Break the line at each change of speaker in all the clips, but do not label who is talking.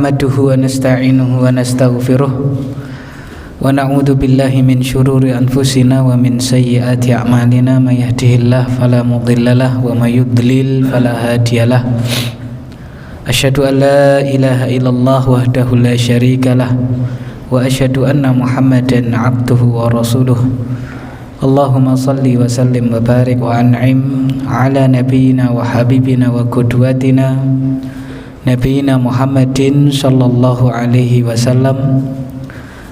nahmaduhu wa nasta'inuhu wa nastaghfiruh wa na'udzu billahi min syururi anfusina wa min sayyiati a'malina may yahdihillahu fala mudhillalah wa may yudlil fala hadiyalah. Asyhadu an la ilaha illallah wahdahu la syarikalah wa asyhadu anna Muhammadan 'abduhu wa rasuluh. Allahumma salli wa sallim wa barik wa an'im ala nabiyyina wa habibina wa qudwatina nabiyyina Muhammadin sallallahu alaihi wasallam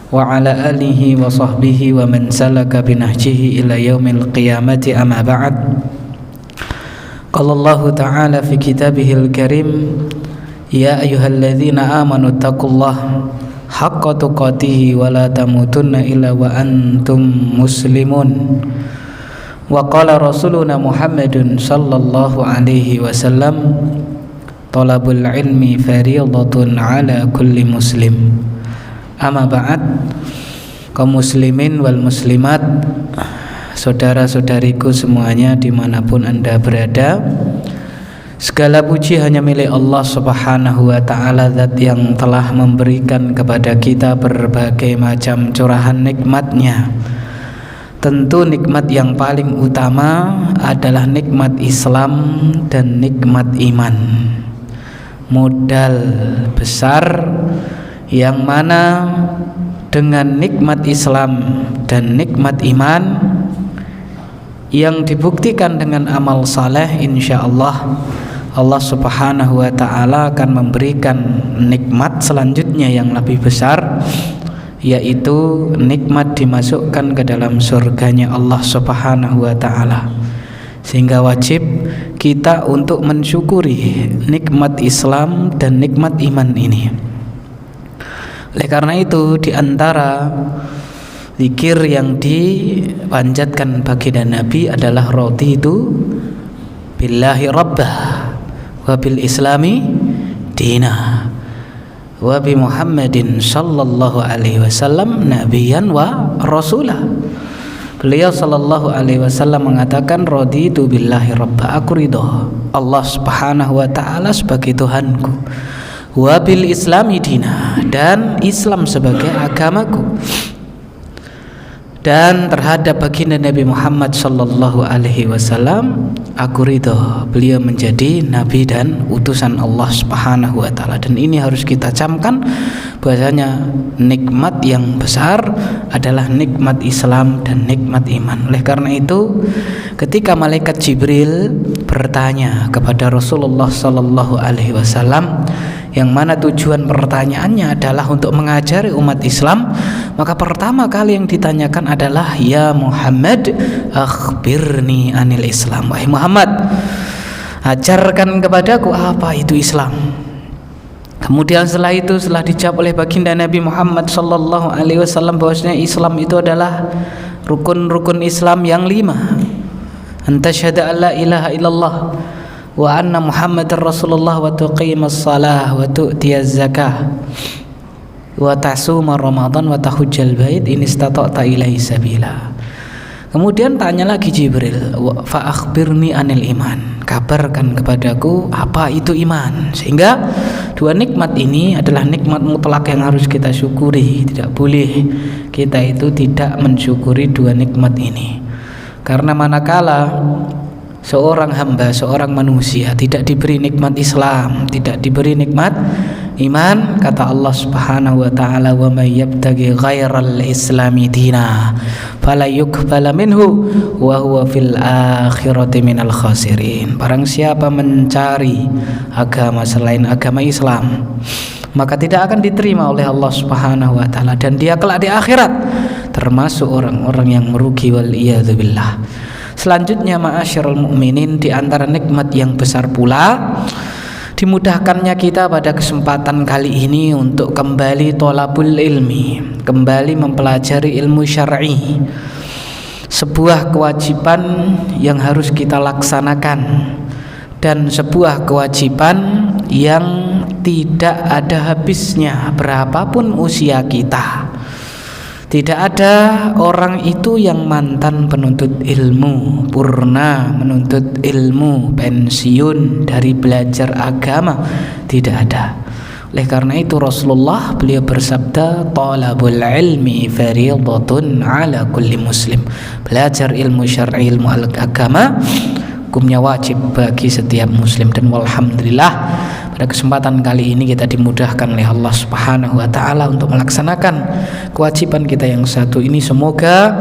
wa ala alihi wa sahbihi wa man salaka binahjihi ila yaumil qiyamati amma ba'd. Qala Allah ta'ala fi kitabihil karim, ya ayyuhalladzina amanu taqullaha haqqa tuqatih wa la tamutunna illa wa antum muslimun. Wa qala rasuluna Muhammadun sallallahu alaihi wasallam, talabul ilmi fariidatun ala kulli muslim. Amma ba'd. Kaum muslimin wal muslimat, saudara-saudariku semuanya dimanapun anda berada, segala puji hanya milik Allah subhanahu wa ta'ala, zat yang telah memberikan kepada kita berbagai macam curahan nikmatnya. Tentu nikmat yang paling utama adalah nikmat Islam dan nikmat iman. Modal besar yang mana dengan nikmat Islam dan nikmat iman yang dibuktikan dengan amal saleh, insyaallah Allah subhanahu wa ta'ala akan memberikan nikmat selanjutnya yang lebih besar, yaitu nikmat dimasukkan ke dalam surganya Allah subhanahu wa ta'ala. Sehingga wajib kita untuk mensyukuri nikmat Islam dan nikmat iman ini. Oleh karena itu, di antara zikir yang dipanjatkan baginda Nabi adalah raditu billahi rabbah wa bil islami dina wa bi Muhammadin sallallahu alaihi wasallam nabiyan wa rasulah. Beliau sallallahu alaihi wasallam mengatakan, raditu billahi rabbah, aku ridho Allah subhanahu wa ta'ala sebagai Tuhanku, wa bil islami dina, dan Islam sebagai agamaku, dan terhadap baginda Nabi Muhammad sallallahu alaihi wasallam aku ridho beliau menjadi nabi dan utusan Allah subhanahu wa ta'ala. Dan ini harus kita camkan bahwasanya nikmat yang besar adalah nikmat Islam dan nikmat iman. Oleh karena itu, ketika malaikat Jibril bertanya kepada Rasulullah sallallahu alaihi wasallam, yang mana tujuan pertanyaannya adalah untuk mengajari umat Islam, maka pertama kali yang ditanyakan adalah, ya Muhammad akhbirni anil Islam, wahai Muhammad, ajarkan kepadaku apa itu Islam. Kemudian setelah itu, setelah dijawab oleh baginda Nabi Muhammad sallallahu alaihi wasallam bahwasanya Islam itu adalah rukun-rukun Islam yang 5, anta syahada alla ilaha illallah wa anna Muhammadar Rasulullah wa tuqimas salah wa tu'tiyaz zakah wa tasuma Ramadan wa tahujjal bait in istata'ta ilaihi sabila. Kemudian tanya lagi Jibril, fa akhbirni anil iman, kabarkan kepadaku apa itu iman. Sehingga dua nikmat ini adalah nikmat mutlak yang harus kita syukuri. Tidak boleh kita itu tidak mensyukuri dua nikmat ini. Karena manakala seorang hamba, seorang manusia tidak diberi nikmat Islam, tidak diberi nikmat iman, kata Allah subhanahu wa ta'ala, wa may yabtaghi ghairal islami dina fala yuqbala minhu wa huwa fil akhirati minal khasirin. Barang siapa mencari agama selain agama Islam, maka tidak akan diterima oleh Allah subhanahu wa ta'ala, dan dia kelak di akhirat termasuk orang-orang yang merugi, wal iyadzubillah. Selanjutnya, ma'asyiral mukminin, di antara nikmat yang besar pula dimudahkannya kita pada kesempatan kali ini untuk kembali thalabul ilmi, kembali mempelajari ilmu syar'i, sebuah kewajiban yang harus kita laksanakan dan sebuah kewajiban yang tidak ada habisnya berapapun usia kita. Tidak ada orang itu yang mantan penuntut ilmu, purna menuntut ilmu, pensiun dari belajar agama. Tidak ada. Oleh karena itu Rasulullah beliau bersabda, talabul ilmi fardhatun ala kulli muslim. Belajar ilmu syar'i, ilmu agama hukumnya wajib bagi setiap muslim. Dan walhamdulillah pada kesempatan kali ini kita dimudahkan oleh Allah Subhanahu wa taala untuk melaksanakan kewajiban kita yang satu ini. Semoga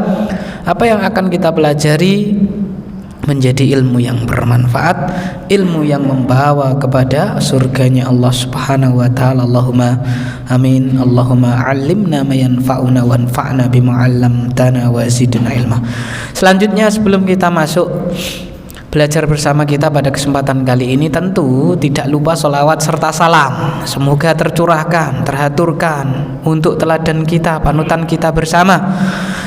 apa yang akan kita pelajari menjadi ilmu yang bermanfaat, ilmu yang membawa kepada surganya Allah Subhanahu wa taala. Allahumma amin. Allahumma 'allimna ma yanfa'una wanfa'na bima 'allamtana wa zidna ilma. Selanjutnya, sebelum kita masuk belajar bersama kita pada kesempatan kali ini, tentu tidak lupa sholawat serta salam semoga tercurahkan, terhaturkan untuk teladan kita, panutan kita bersama,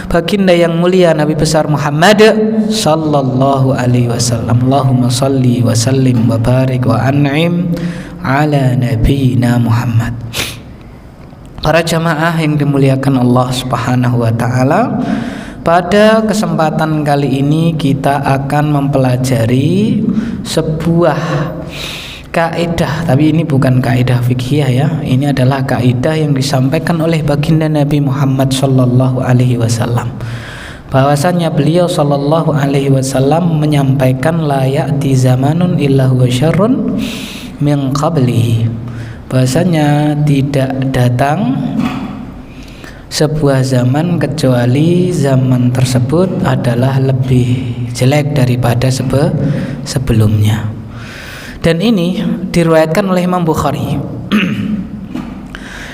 baginda yang mulia Nabi besar Muhammad sallallahu alaihi wasallam. Allahumma salli wa sallim wa barik wa an'im ala nabiyyina Muhammad. Para jamaah yang dimuliakan Allah Subhanahu wa taala, pada kesempatan kali ini kita akan mempelajari sebuah kaidah, tapi ini bukan kaidah fikih ya. Ini adalah kaidah yang disampaikan oleh baginda Nabi Muhammad sallallahu alaihi wasallam. Bahwasanya beliau sallallahu alaihi wasallam menyampaikan la ya'ti zamanun illa huwa syarrun min qablihi. Bahwasanya tidak datang sebuah zaman kecuali zaman tersebut adalah lebih jelek daripada sebelumnya. Dan ini diriwayatkan oleh Imam Bukhari.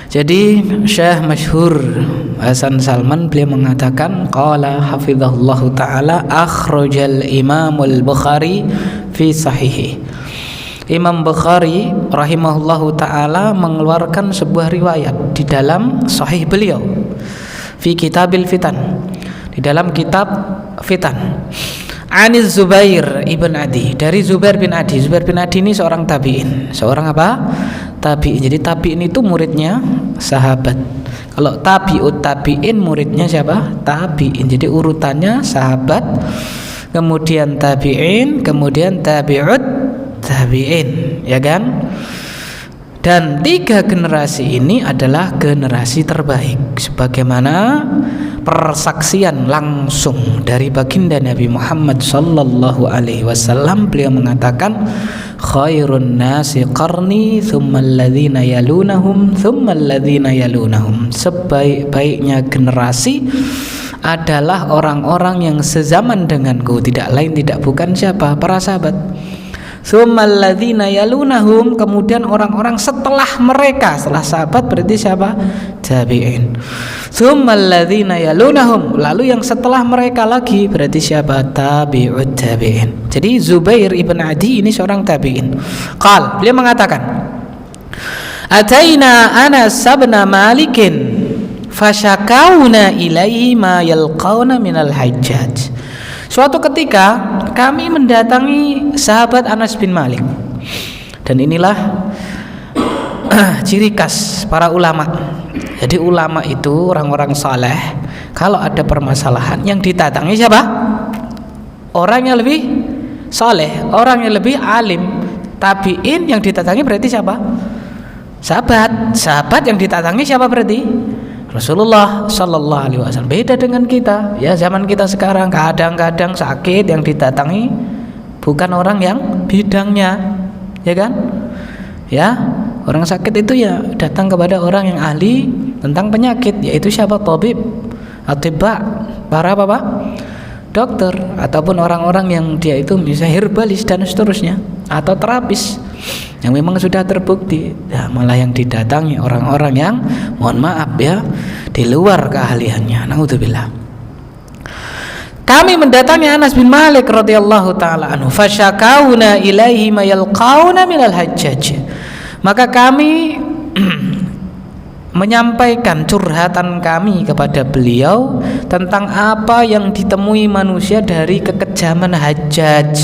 Jadi Syekh masyhur Hasan Salman beliau mengatakan, qala hafizahullahu taala, akhrajal Imamul Bukhari fi sahihi. Imam Bukhari rahimahullahu taala mengeluarkan sebuah riwayat di dalam sahih beliau, fi kitabil fitan, di dalam kitab fitan, Aniz Zubair ibn Adi, dari Zubair bin Adi. Zubair bin Adi ini seorang tabi'in. Seorang apa? Tabi'in. Jadi tabi'in itu muridnya sahabat. Kalau tabi'ut tabi'in muridnya siapa? Tabi'in. Jadi urutannya sahabat, kemudian tabi'in, kemudian tabi'ut tabi'in, ya kan? Dan 3 generasi ini adalah generasi terbaik, sebagaimana persaksian langsung dari baginda Nabi Muhammad sallallahu alaihi wasallam. Beliau mengatakan, khairun nasi qarni thumma alladhina yalunahum thumma alladhina yalunahum. Sebaik-baiknya generasi adalah orang-orang yang sezaman denganku, tidak lain tidak bukan siapa? Para sahabat. Tsummal ladzina yalunahum, kemudian orang-orang setelah mereka, setelah sahabat berarti siapa? Tabi'in. Tsummal ladzina yalunahum, lalu yang setelah mereka lagi berarti siapa? Tabi'ut tabi'in. Jadi Zubair ibn Adi ini seorang tabi'in. Beliau mengatakan, ataina Anas bin Malikin fashakauna ilaihi ma yalqauna minal hajjaj. Suatu ketika kami mendatangi sahabat Anas bin Malik. Dan inilah ciri khas para ulama. Jadi ulama itu orang-orang saleh, kalau ada permasalahan yang didatangi siapa? Orang yang lebih saleh, orang yang lebih alim. Tabi'in yang didatangi berarti siapa? Sahabat. Sahabat yang didatangi siapa berarti? Rasulullah sallallahu alaihi wasallam. Beda dengan kita ya, zaman kita sekarang kadang-kadang sakit yang didatangi bukan orang yang bidangnya, ya kan? Ya, orang sakit itu ya datang kepada orang yang ahli tentang penyakit, yaitu siapa? Tabib, atibba, para apa Pak? Dokter, ataupun orang-orang yang dia itu bisa herbalis dan seterusnya, atau terapis yang memang sudah terbukti. Nah, malah yang didatangi orang-orang yang mohon maaf ya di luar keahliannya. Naudzubillah. Kami mendatangi Anas bin Malik radhiyallahu taala anhu, fasyakauna ilaihi ma yalqauna minal hajjaj. Maka kami menyampaikan curhatan kami kepada beliau tentang apa yang ditemui manusia dari kekejaman Hajjaj.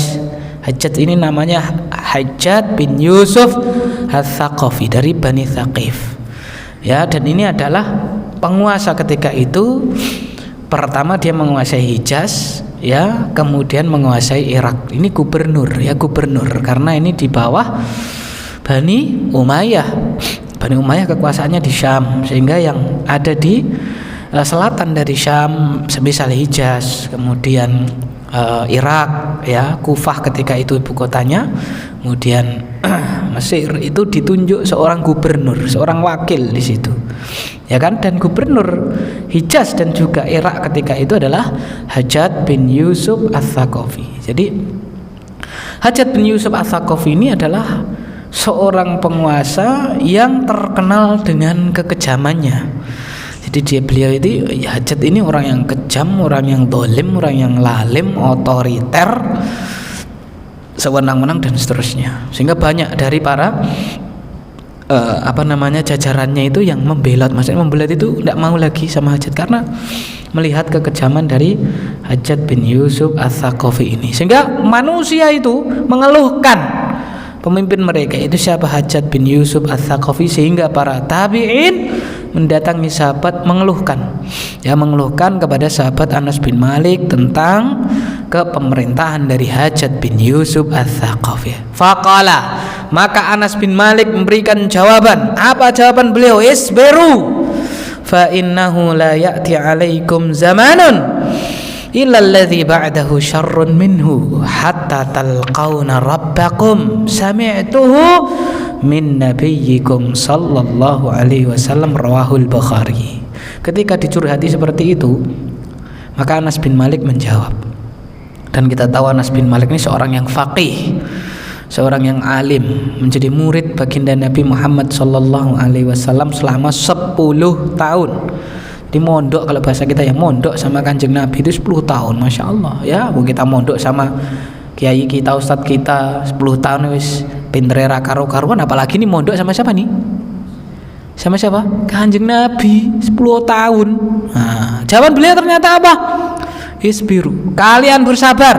Hajjaj ini namanya Hajjaj bin Yusuf Ats-Tsaqafi dari Bani Tsaqif. Ya, dan ini adalah penguasa ketika itu. Pertama dia menguasai Hijaz, ya, kemudian menguasai Irak. Ini gubernur, ya, gubernur, karena ini di bawah Bani Umayyah. Bani Umayyah kekuasaannya di Syam, sehingga yang ada di selatan dari Syam, semisal Hijaz, kemudian Irak, ya, Kufah ketika itu ibu kotanya, kemudian Mesir, itu ditunjuk seorang gubernur, seorang wakil di situ, ya kan? Dan gubernur Hijaz dan juga Irak ketika itu adalah Hajjaj bin Yusuf Ats-Tsaqafi. Jadi Hajjaj bin Yusuf Ats-Tsaqafi ini adalah seorang penguasa yang terkenal dengan kekejamannya. Jadi beliau itu, ya, Hajjaj ini orang yang kejam, orang yang dolim, orang yang lalim, otoriter, sewenang-wenang dan seterusnya. Sehingga banyak dari para jajarannya itu yang membelot, maksudnya membelot itu tidak mau lagi sama Hajjaj karena melihat kekejaman dari Hajjaj bin Yusuf Ats-Tsaqafi ini. Sehingga manusia itu mengeluhkan pemimpin mereka itu siapa, Hajjaj bin Yusuf Ats-Tsaqafi, sehingga para tabi'in mendatangi sahabat mengeluhkan kepada sahabat Anas bin Malik tentang kepemerintahan dari Hajjaj bin Yusuf Ats-Tsaqafi. Faqala, maka Anas bin Malik memberikan jawaban. Apa jawaban beliau? Isbiru fa innahu la ya'ti 'alaikum zamanun illa alladhi ba'dahu syarrun minhu hatta talqauna rabbakum sami'tuhu min nabiyyikum sallallahu alaihi wasallam, rawahul Bukhari. Ketika dicurhati seperti itu, maka Anas bin Malik menjawab. Dan kita tahu Anas bin Malik ini seorang yang faqih, seorang yang alim, menjadi murid baginda Nabi Muhammad sallallahu alaihi wasallam selama 10 tahun. Di mondok, kalau bahasa kita ya mondok sama Kanjeng Nabi itu 10 tahun, Masya Allah ya. Kita mondok sama kiai kita, ustadz kita 10 tahun wis pintere ra karo-karuan, apalagi nih mondok sama siapa nih? Sama siapa? Kanjeng Nabi 10 tahun. Nah, jawaban beliau ternyata apa? Isbiru, kalian bersabar.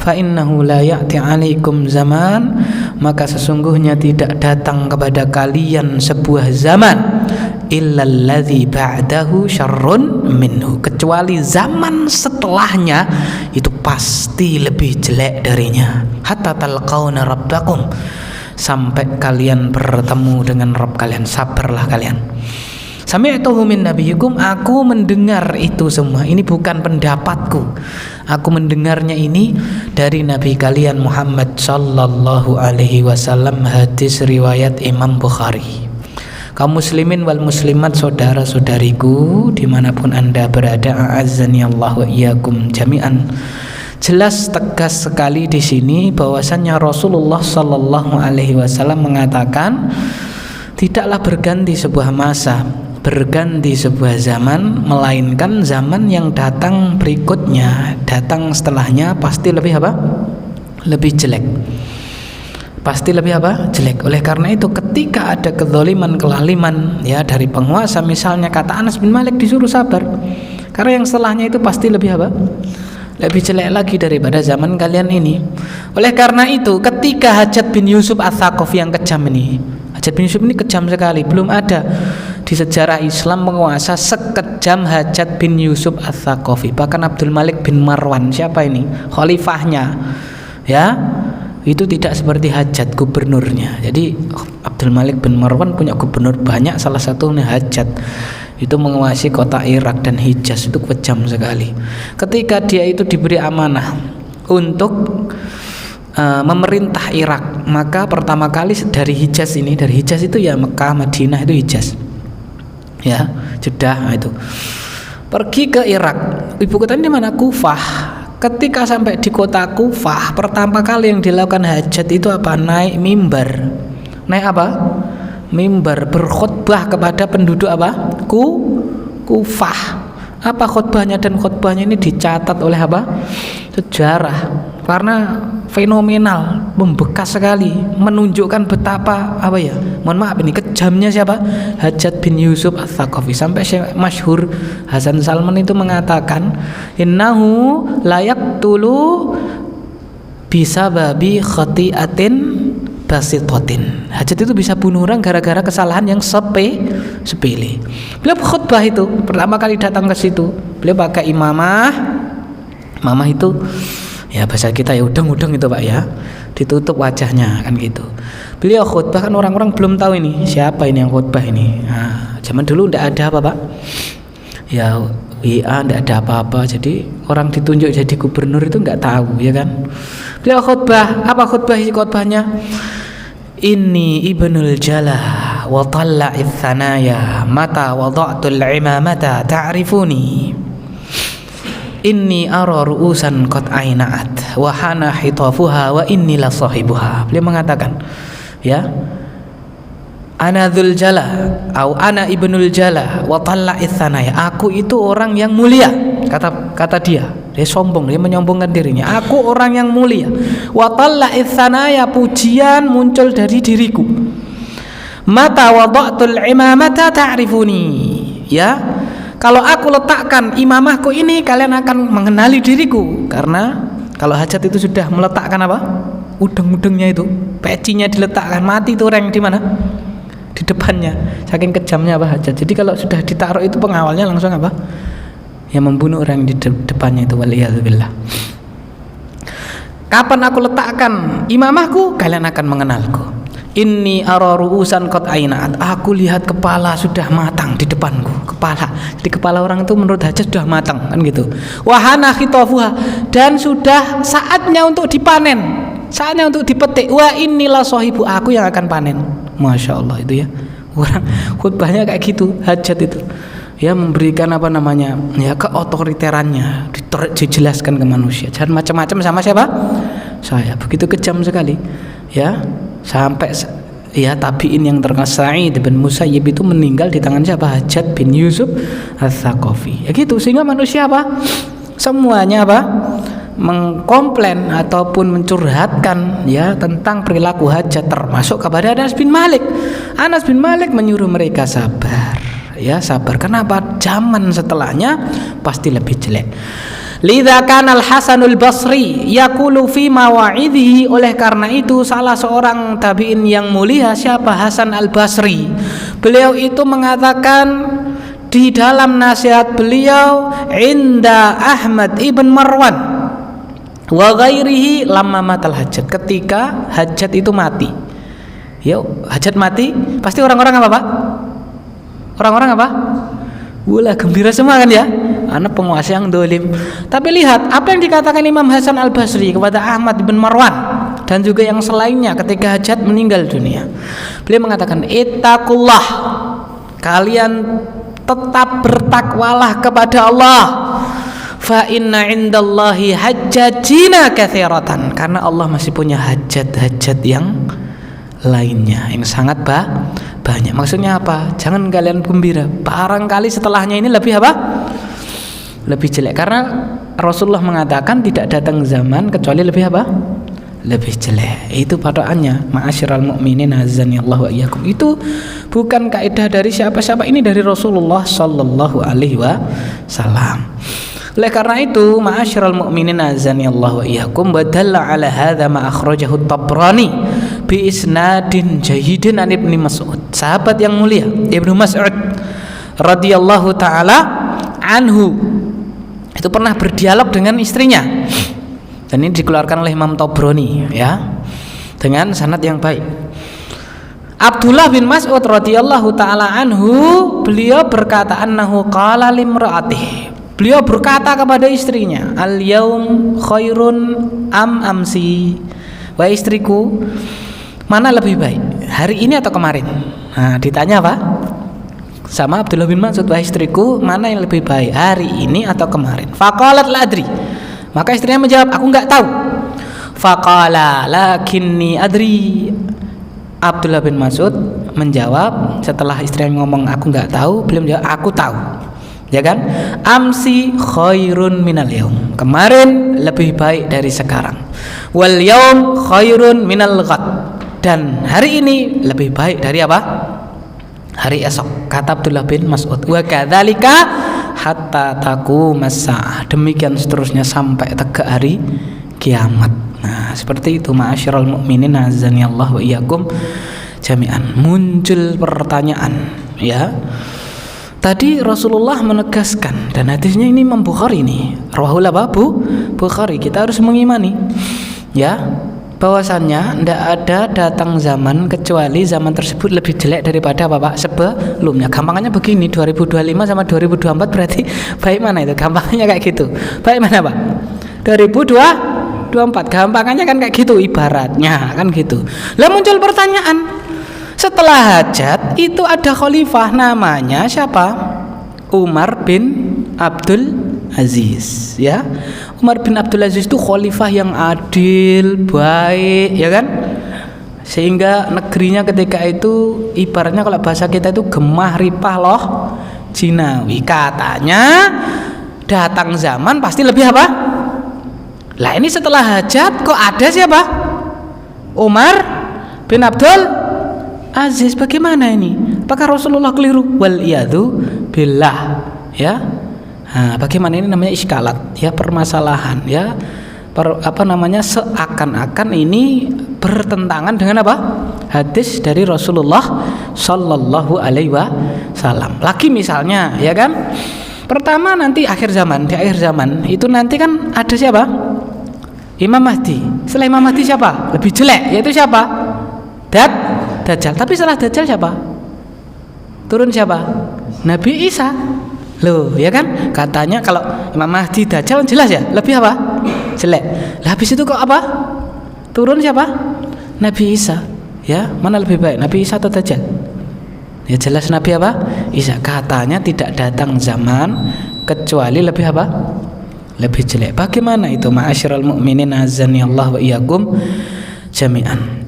Fa innahu la ya'ti 'alaikum zaman, maka sesungguhnya tidak datang kepada kalian sebuah zaman illal ladzi ba'dahu syarrun minhu, kecuali zaman setelahnya itu pasti lebih jelek darinya. Hatta talqauna rabbakum, sampai kalian bertemu dengan Rabb kalian. Sabarlah kalian. Sami'tuhu min nabiyyikum, aku mendengar itu semua. Ini bukan pendapatku, aku mendengarnya ini dari Nabi kalian Muhammad sallallahu alaihi wasallam. Hadis riwayat Imam Bukhari. Kaum muslimin wal muslimat, saudara-saudariku dimanapun anda berada, a'azzani Allah wa iyyakum jami'an. Jelas tegas sekali di sini bahwasannya Rasulullah sallallahu alaihi wasallam mengatakan tidaklah berganti sebuah masa, berganti sebuah zaman, melainkan zaman yang datang berikutnya, datang setelahnya pasti lebih apa? Lebih jelek. Pasti lebih apa? Jelek. Oleh karena itu ketika ada kezaliman, kelaliman ya dari penguasa, misalnya kata Anas bin Malik disuruh sabar, karena yang setelahnya itu pasti lebih apa? Lebih jelek lagi daripada zaman kalian ini. Oleh karena itu ketika Hajjaj bin Yusuf Ats-Tsaqafi yang kejam ini, Hajjaj bin Yusuf ini kejam sekali, belum ada di sejarah Islam penguasa sekejam Hajjaj bin Yusuf Ats-Tsaqafi. Bahkan Abdul Malik bin Marwan, siapa ini? Khalifahnya ya, itu tidak seperti Hajjaj gubernurnya. Jadi Abdul Malik bin Marwan punya gubernur banyak, salah satunya Hajjaj. Itu menguasai kota Irak dan Hijaz, itu kejam sekali. Ketika dia itu diberi amanah untuk memerintah Irak, maka pertama kali dari Hijaz ini, dari Hijaz itu ya Mekah, Madinah itu Hijaz ya, Jeddah itu, pergi ke Irak. Ibu kotanya di mana? Kufah. Ketika sampai di kota Kufah, pertama kali yang dilakukan Hajjaj itu apa? Naik mimbar. Naik apa? Mimbar, berkhutbah kepada penduduk apa? Kufah. Apa khutbahnya? Dan khutbahnya ini dicatat oleh apa? Sejarah, karena fenomenal, membekas sekali, menunjukkan betapa apa ya? Mohon maaf ini kejamnya siapa? Hajjaj bin Yusuf Ats-Tsaqafi. Sampai masyhur Hasan Salman itu mengatakan, innahu layaktulu bisababi khati'atin basitotin. Hajjaj itu bisa bunuh orang gara-gara kesalahan yang sepele. Beliau khutbah itu pertama kali datang ke situ, beliau pakai imamah itu ya bahasa kita ya udeng-udeng itu Pak ya. ditutup wajahnya kan gitu. Beliau khutbah kan orang-orang belum tahu ini siapa ini yang khutbah ini. Nah, zaman dulu tidak ada apa Pak, ya WA tidak ada apa-apa, jadi orang ditunjuk jadi gubernur itu nggak tahu ya kan. Beliau khutbah, apa khutbahnya? Inni ibnul Jalah wa talla'ith thanaya mata wada'tul imamata ta'rifuni. Inni ara ru'usan qad aina'at wa hana hitafuha wa inni la sahibuha. Beliau mengatakan, ya, ana dzul jalah atau ana ibnul jalah wa talla'ith thanaya. Aku itu orang yang mulia, kata dia. Dia sombong, dia menyombongkan dirinya. Aku orang yang mulia. Wa talla'ith thanaya, pujian muncul dari diriku. Mata wada'tul imamata ta'rifuni. Ya, kalau aku letakkan imamahku ini, kalian akan mengenali diriku. Karena kalau hajat itu sudah meletakkan apa? Udeng-udengnya itu, pecinya diletakkan, mati itu orang di mana? Di depannya. Saking kejamnya apa hajat. Jadi kalau sudah ditaruh itu pengawalnya langsung apa? Yang membunuh orang di depannya itu, waliyadzubillah. Kapan aku letakkan imamahku, kalian akan mengenalku. Inni ara ru'usan qad aina'at. Aku lihat kepala sudah matang di depanku. Kepala. Jadi kepala orang itu menurut hajat sudah matang kan gitu. Wa hana khitafuha, dan sudah saatnya untuk dipanen. Saatnya untuk dipetik. Wa innila sahibu, aku yang akan panen. Masya Allah itu ya. Orang khutbahnya kayak gitu, hajat itu. Ya, memberikan apa namanya, ya, keotoriterannya dijelaskan ke manusia. Jangan macam-macam sama siapa? Saya. Begitu kejam sekali. Ya, sampai ya tabi'in yang terkenal Sa'id bin Musayyib itu meninggal di tangan siapa? Hajjaj bin Yusuf Ats-Tsaqafi. Ya gitu, sehingga manusia apa? Semuanya apa? Mengkomplain ataupun mencurhatkan ya tentang perilaku hajat, termasuk kepada Anas bin Malik. Anas bin Malik menyuruh mereka sabar. Ya, sabar. Kenapa? Zaman setelahnya pasti lebih jelek. Lidza kana Al-Hasanul Basri yaqulu fi mawa'idhihi, oleh karena itu salah seorang tabi'in yang mulia, siapa? Hasan Al-Basri. Beliau itu mengatakan di dalam nasihat beliau, inda Ahmad ibn Marwan wa ghairihi lamma matal hajat, ketika hajat itu mati. Ya, hajat mati, pasti orang-orang apa Pak? Orang-orang apa? Wala gembira semua kan ya? Anak penguasa yang dolim. Tapi lihat apa yang dikatakan Imam Hasan Al-Basri kepada Ahmad bin Marwan dan juga yang selainnya ketika hajat meninggal dunia. Beliau mengatakan, ittaqullah, kalian tetap bertakwalah kepada Allah. Fa inna indallahi hajjajina katsiratan, karena Allah masih punya hajat-hajat yang lainnya yang sangat banyak. Maksudnya apa? Jangan kalian gembira, barangkali setelahnya ini lebih apa? Lebih jelek, karena Rasulullah mengatakan tidak datang zaman kecuali lebih apa? Lebih jelek. Itu patokannya. Ma'asyiral mu'minin azanillahu wa iyyakum. Itu bukan kaidah dari siapa-siapa, ini dari Rasulullah sallallahu alaihi wasallam. Oleh karena itu, ma'asyiral mu'minin azanillahu wa iyyakum, wa dalla ala hadza ma akhrajahu at-Tabrani bi isnadin jayyidin an Ibnu Mas'ud. Sahabat yang mulia Ibnu Mas'ud radhiyallahu taala anhu itu pernah berdialog dengan istrinya, dan ini dikeluarkan oleh Imam Tabrani ya dengan sanad yang baik. Abdullah bin Mas'ud radhiyallahu taala anhu, beliau berkata, annahu qala limraatih, beliau berkata kepada istrinya, al yaum khairun am amsi, wahai istriku, mana lebih baik, hari ini atau kemarin? Nah, ditanya apa? Sama Abdullah bin Mas'ud, wahai istriku, mana yang lebih baik, hari ini atau kemarin? Faqalat la adri, maka istrinya menjawab, aku enggak tahu. Faqala lakinni adri, Abdullah bin Mas'ud menjawab setelah istrinya ngomong aku enggak tahu, beliau menjawab, aku tahu. Ya kan? Amsi khairun minal yaum, kemarin lebih baik dari sekarang. Wal yaum khairun minal ghad, dan hari ini lebih baik dari apa? Hari esok, kata Abdullah bin Mas'ud. Wa kadzalika hatta taqumas saah, demikian seterusnya sampai tegak hari kiamat. Nah, seperti itu ma'asyiral mu'minin azanillahu wa iyyakum jami'an. Muncul pertanyaan, ya. Tadi Rasulullah menegaskan, dan hadisnya ini Bukhari nih, rawahul Bukhari, kita harus mengimani ya bahwasannya tidak ada datang zaman kecuali zaman tersebut lebih jelek daripada apa Pak sebelumnya. Gampangannya begini, 2025 sama 2024 berarti baik mana itu? Gampangannya kayak gitu. Baik mana Pak? 2024. Gampangannya kan kayak gitu ibaratnya kan gitu. Lah muncul pertanyaan, setelah hajat itu ada khalifah namanya siapa? Umar bin Abdul Aziz, ya. Umar bin Abdul Aziz itu khalifah yang adil, baik, ya kan? Sehingga negerinya ketika itu ibaratnya kalau bahasa kita itu gemah ripah loh Jinawi. Katanya datang zaman pasti lebih apa? Lah ini setelah hajat kok ada siapa? Umar bin Abdul Aziz. Bagaimana ini? Apakah Rasulullah keliru? Wal iyadu billah, ya. Nah, bagaimana ini namanya iskalat, ya, permasalahan, ya, seakan-akan ini bertentangan dengan apa? Hadis dari Rasulullah Sallallahu Alaihi Wasallam. Lagi misalnya, ya kan? Pertama nanti di akhir zaman itu nanti kan ada siapa? Imam Mahdi. Setelah Imam Mahdi siapa? Lebih jelek, yaitu siapa? Dajjal. Tapi setelah Dajjal siapa? Turun siapa? Nabi Isa. Loh, ya kan? Katanya kalau Imam Mahdi Dajjal jelas ya, lebih apa? Jelek. Lah habis itu kok apa? Turun siapa? Nabi Isa. Ya, mana lebih baik? Nabi Isa atau Dajjal? Ya jelas Nabi apa? Isa. Katanya tidak datang zaman kecuali lebih apa? Lebih jelek. Bagaimana itu? Ma'asyiral mu'minin azani Allah wa iyyakum jami'an.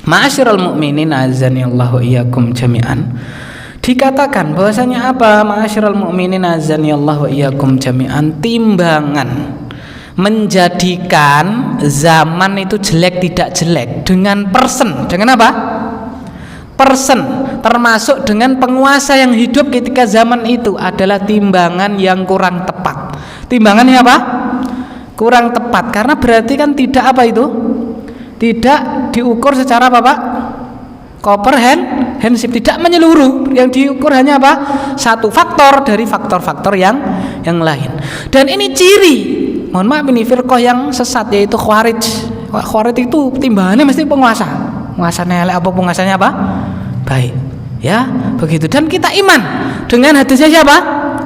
Ma'asyiral mu'minin azani Allah wa iyyakum jami'an. Dikatakan bahwasanya apa? Ma'asyiral mu'minin azani Allah wa iyyakum jami'an, timbangan menjadikan zaman itu jelek tidak jelek dengan dengan apa? Termasuk dengan penguasa yang hidup ketika zaman itu adalah timbangan yang kurang tepat. Timbangannya apa? Kurang tepat, karena berarti kan tidak apa itu? Tidak diukur secara apa Pak? Comprehensive, tidak menyeluruh. Yang diukur hanya apa? Satu faktor dari faktor-faktor yang lain. Dan ini ciri, mohon maaf, ini firqah yang sesat, yaitu Khawarij. Khawarij itu timbangannya mesti penguasa. Penguasanya elek apa penguasanya apa? Baik. Ya, begitu. Dan kita iman dengan hadisnya siapa?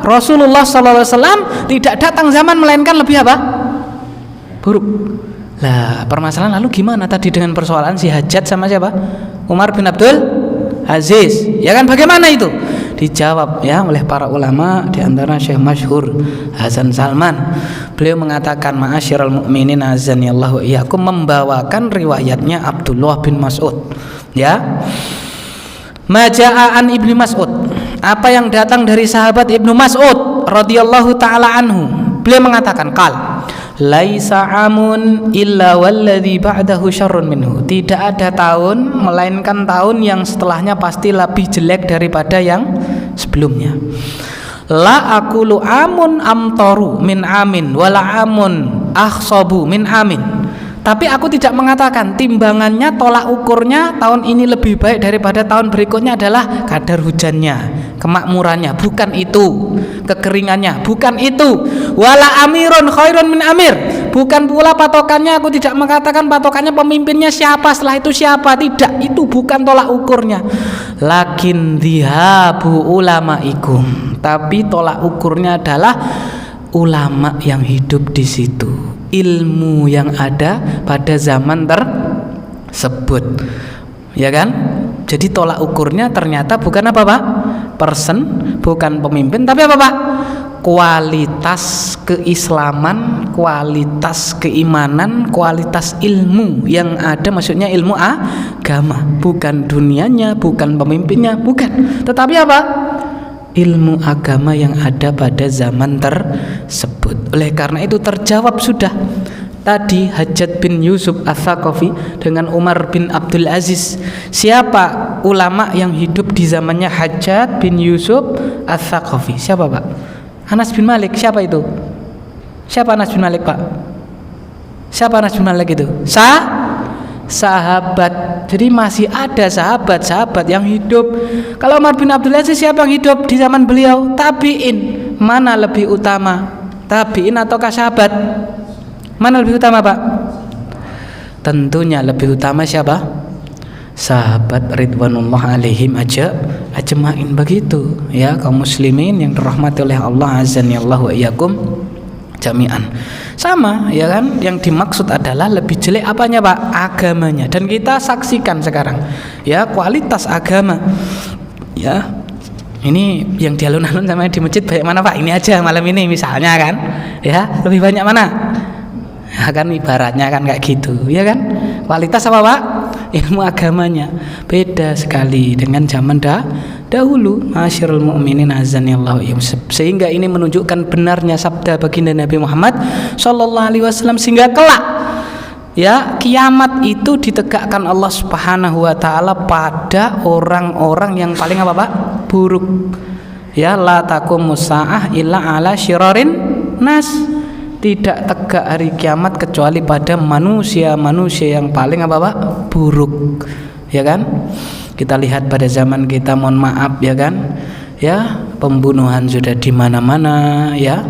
Rasulullah SAW, tidak datang zaman melainkan lebih apa? Buruk. Lah, permasalahan lalu gimana tadi dengan persoalan si hajat sama siapa? Umar bin Abdul Aziz. Ya kan, bagaimana itu? Dijawab ya oleh para ulama, di antara Syekh Masyhur Hasan Salman. Beliau mengatakan, ma'asyiral mu'minin azani Allah wa iyyakum, membawakan riwayatnya Abdullah bin Mas'ud. Ya. Maja'an Ibnu Mas'ud. Apa yang datang dari sahabat Ibnu Mas'ud radhiyallahu taala anhu. Beliau mengatakan, laisa amun illa walladzi ba'dahu syarrun minhu. Tidak ada tahun melainkan tahun yang setelahnya pasti lebih jelek daripada yang sebelumnya. La aqulu amun amtaru min amin wala amun akhsabu min amin. Tapi aku tidak mengatakan timbangannya, tolak ukurnya tahun ini lebih baik daripada tahun berikutnya adalah kadar hujannya, kemakmurannya, bukan itu. Kekeringannya, bukan itu. Wala amirun khairun min amir. Bukan pula patokannya, aku tidak mengatakan patokannya pemimpinnya siapa, setelah itu siapa. Tidak, itu bukan tolak ukurnya. Lakin dhihabu ulamaikum. Tapi tolak ukurnya adalah ulama yang hidup di situ, ilmu yang ada pada zaman tersebut, ya kan? Jadi tolak ukurnya ternyata bukan apa Pak? Person, bukan pemimpin, tapi apa Pak? Kualitas keislaman, kualitas keimanan, kualitas ilmu yang ada, maksudnya ilmu agama, bukan dunianya, bukan pemimpinnya, bukan, tetapi apa? Ilmu agama yang ada pada zaman tersebut. Oleh karena itu terjawab sudah tadi Hajjaj bin Yusuf Ats-Tsaqafi dengan Umar bin Abdul Aziz. Siapa ulama yang hidup di zamannya Hajjaj bin Yusuf Ats-Tsaqafi? Siapa Pak? Anas bin Malik. Siapa itu? Siapa Anas bin Malik Pak? Siapa Anas bin Malik itu? Sahabat. Jadi masih ada sahabat-sahabat yang hidup. Kalau Umar bin Abdul Aziz, siapa yang hidup di zaman beliau? Tabi'in. Mana lebih utama? Tabi'in ataukah sahabat? Mana lebih utama Pak? Tentunya lebih utama siapa? Sahabat ridwanullah alaihim ajmain, begitu ya kaum muslimin yang dirahmati oleh Allah azanillahu wa iyyakum jami'an. Sama ya kan, yang dimaksud adalah lebih jelek apanya Pak? Agamanya. Dan kita saksikan sekarang ya kualitas agama ya. Ini yang di alun-alun sama di masjid banyak mana Pak? Ini aja malam ini misalnya kan ya, lebih banyak mana? Ya kan ibaratnya kan kayak gitu ya kan. Kualitas apa Pak? Ilmu agamanya beda sekali dengan zaman dahulu. Masyarul mu'minin azanillahu iyyakum. Sehingga ini menunjukkan benarnya sabda baginda Nabi Muhammad sallallahu alaihi wasallam, sehingga kelak ya kiamat itu ditegakkan Allah Subhanahu wa taala pada orang-orang yang paling apa Pak? Buruk. Ya la taqumus saah illa ala syirarin nas. Tidak tegak hari kiamat kecuali pada manusia-manusia yang paling apa Pak? Buruk. Ya kan? Kita lihat pada zaman kita, mohon maaf ya kan? Ya, pembunuhan sudah di mana-mana ya.